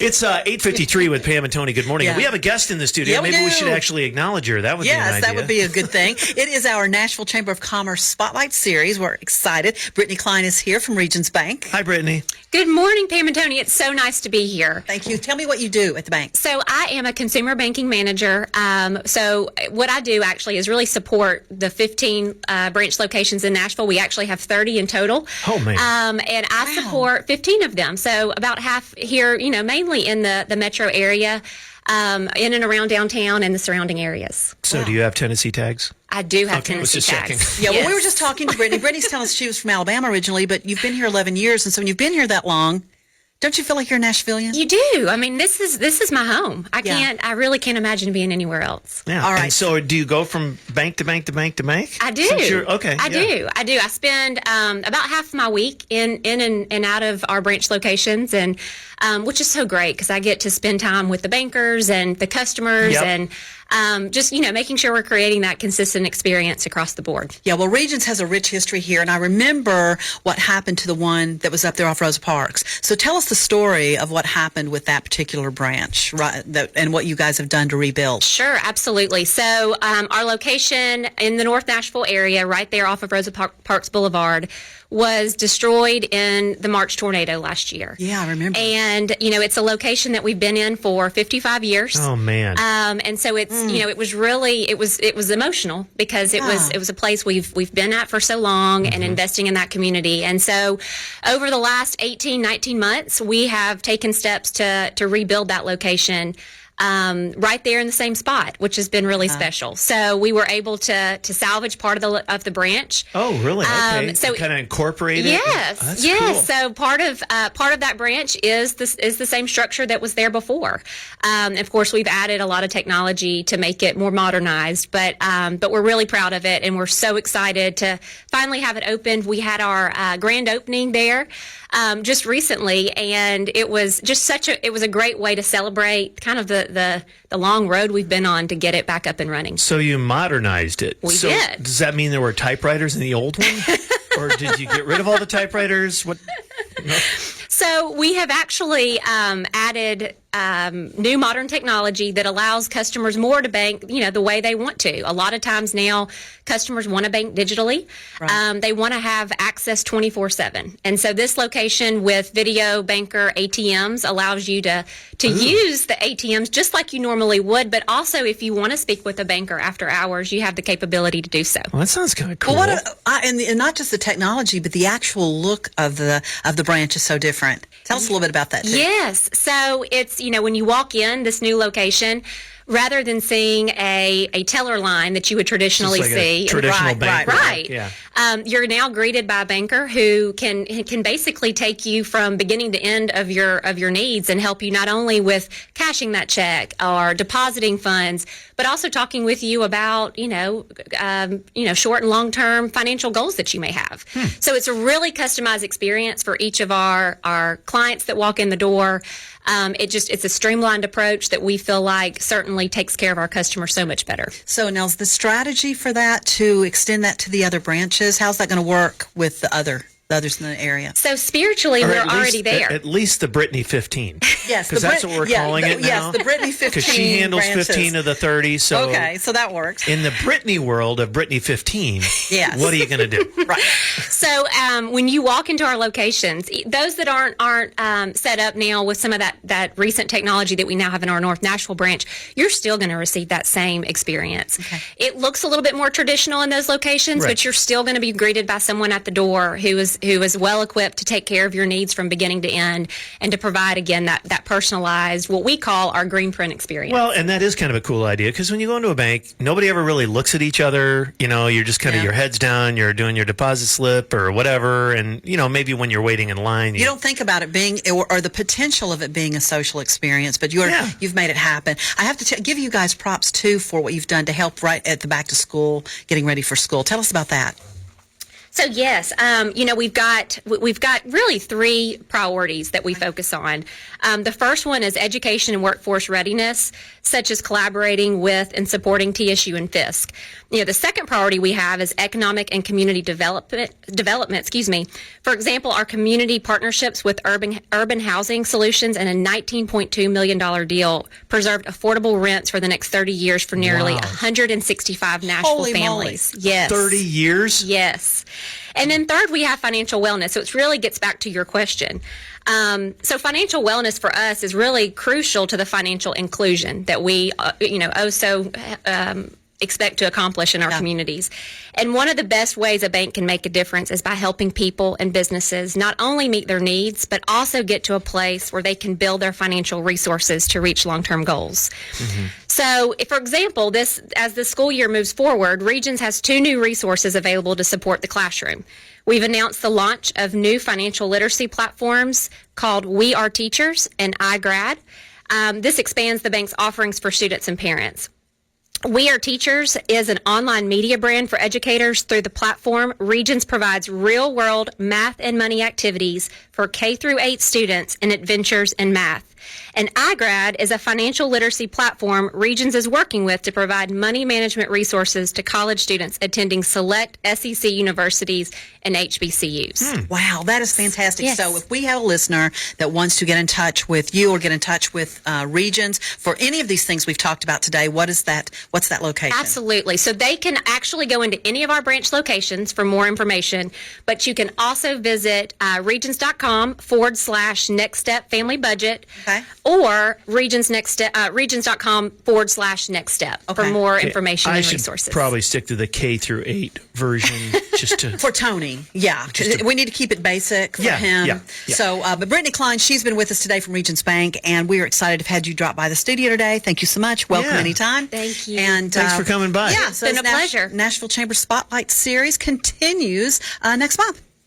It's 8:53 with Pam and Tony. Good morning. Yeah. We have a guest in the studio. Yeah, Maybe we do. should actually acknowledge her. That would be an idea. Yes, that would be a good thing. It is our Nashville Chamber of Commerce Spotlight Series. We're excited. Britney Cline is here from Regions Bank. Hi, Brittany. Good morning, Pam and Tony. It's so nice to be here. Thank you. Tell me what you do at the bank. So I am a consumer banking manager. So what I do actually is really support the 15 branch locations in Nashville. We actually have 30 in total. Oh, man. And I support 15 of them. So about half here, mainly in the metro area, in and around downtown and the surrounding areas. So do you have Tennessee tags? I do have Okay, Tennessee was just tags. checking. Yeah, well, we Yes. were just talking to Brittany. Brittany's telling us she was from Alabama originally, but you've been here 11 years. And so when you've been here that long, don't you feel like you're a Nashvilleian? You do. I mean, this is my home. Yeah. I really can't imagine being anywhere else. Yeah. All right. And so do you go from bank to bank to bank to bank? I do. Since you're- okay. I yeah. do. I spend about half my week in and out of our branch locations, and which is so great because I get to spend time with the bankers and the customers, Yep. and just making sure we're creating that consistent experience across the board. Yeah, well, Regions has a rich history here, and I remember what happened to the one that was up there off Rosa Parks. So tell us the story of what happened with that particular branch, right? And what you guys have done to rebuild. Sure, absolutely. So our location in the North Nashville area, right there off of Rosa Parks Boulevard, was destroyed in the March tornado last year. Yeah, I remember. And it's a location that we've been in for 55 years. Oh, man. And so it's it was really it was emotional because it was a place we've been at for so long and investing in that community. And so over the last 19 months, we have taken steps to rebuild that location. Right there in the same spot, which has been really special. So we were able to salvage part of the branch. Oh, really? Okay. so kind of incorporate it? Yes, Oh, that's yes. cool. So part of that branch is the same structure that was there before. Of course, we've added a lot of technology to make it more modernized, but we're really proud of it, and we're so excited to finally have it opened. We had our grand opening there just recently, and it was just it was a great way to celebrate kind of the long road we've been on to get it back up and running. So you modernized it. We so did. Does that mean there were typewriters in the old one? Or did you get rid of all the typewriters? What? No? So we have actually added new modern technology that allows customers more to bank, the way they want to. A lot of times now, customers want to bank digitally. Right. They want to have access 24/7. And so this location with video banker ATMs allows you to use the ATMs just like you normally would, but also if you want to speak with a banker after hours, you have the capability to do so. Well, that sounds kind of cool. Well, and not just the technology, but the actual look of the branch is so different. Tell us a little bit about that, too. Yes. So it's, when you walk in this new location, rather than seeing a teller line that you would traditionally Just like see, a traditional bank. right. Yeah. You're now greeted by a banker who can basically take you from beginning to end of your needs and help you not only with cashing that check or depositing funds, but also talking with you about short and long term financial goals that you may have. So it's a really customized experience for each of our clients that walk in the door. It's a streamlined approach that we feel like certainly takes care of our customers so much better. So now, is the strategy for that to extend that to the other branches? How's that going to work with the others in the area? So spiritually, Or we're at least- already there. At least the Britney 15. Yes, Because that's what we're calling it now. Yes, the Britney 15 Because she handles branches. 15 of the 30. So Okay, so that works. in the Britney world of Britney 15, Yes. what are you going to do? Right. So when you walk into our locations, those that aren't set up now with some of that recent technology that we now have in our North Nashville branch, you're still going to receive that same experience. Okay. It looks a little bit more traditional in those locations, Right. but you're still going to be greeted by someone at the door who is well equipped to take care of your needs from beginning to end and to provide, again, that personalized, what we call our green print experience. Well, and that is kind of a cool idea because when you go into a bank, nobody ever really looks at each other. You're just kind of your head's down, you're doing your deposit slip or whatever. And, maybe when you're waiting in line. You don't think about it being, or the potential of it being a social experience, but you've made it happen. I have to give you guys props, too, for what you've done to help right at the back to school, getting ready for school. Tell us about that. So yes, we've got really three priorities that we focus on. The first one is education and workforce readiness, such as collaborating with and supporting TSU and Fisk. The second priority we have is economic and community development. For example, our community partnerships with urban housing solutions and a $19.2 million deal preserved affordable rents for the next 30 years for nearly 165 Nashville Holy families. moly. Yes. 30 years? Yes. And then third, we have financial wellness. So it really gets back to your question. So financial wellness for us is really crucial to the financial inclusion that we, expect to accomplish in our communities. And one of the best ways a bank can make a difference is by helping people and businesses not only meet their needs, but also get to a place where they can build their financial resources to reach long-term goals. Mm-hmm. So, for example, as the school year moves forward, Regions has 2 new resources available to support the classroom. We've announced the launch of new financial literacy platforms called We Are Teachers and iGrad. This expands the bank's offerings for students and parents. We Are Teachers is an online media brand for educators. Through the platform, Regions provides real-world math and money activities for K-8 students and adventures in math. And iGrad is a financial literacy platform Regions is working with to provide money management resources to college students attending select SEC universities and HBCUs. Wow, that is fantastic. Yes. So if we have a listener that wants to get in touch with you or get in touch with Regions for any of these things we've talked about today, what's that location? Absolutely. So they can actually go into any of our branch locations for more information, but you can also visit regions.com/next step family budget. Okay. Or regions.com/next step for more information and resources. I should probably stick to the K-8 version just to... For Tony, yeah. We need to keep it basic for him. Yeah. So, but Britney Cline, she's been with us today from Regions Bank, and we are excited to have had you drop by the studio today. Thank you so much. Welcome anytime. Thank you. And Thanks for coming by. Yeah, so it's been a pleasure. Nashville Chamber Spotlight Series continues next month.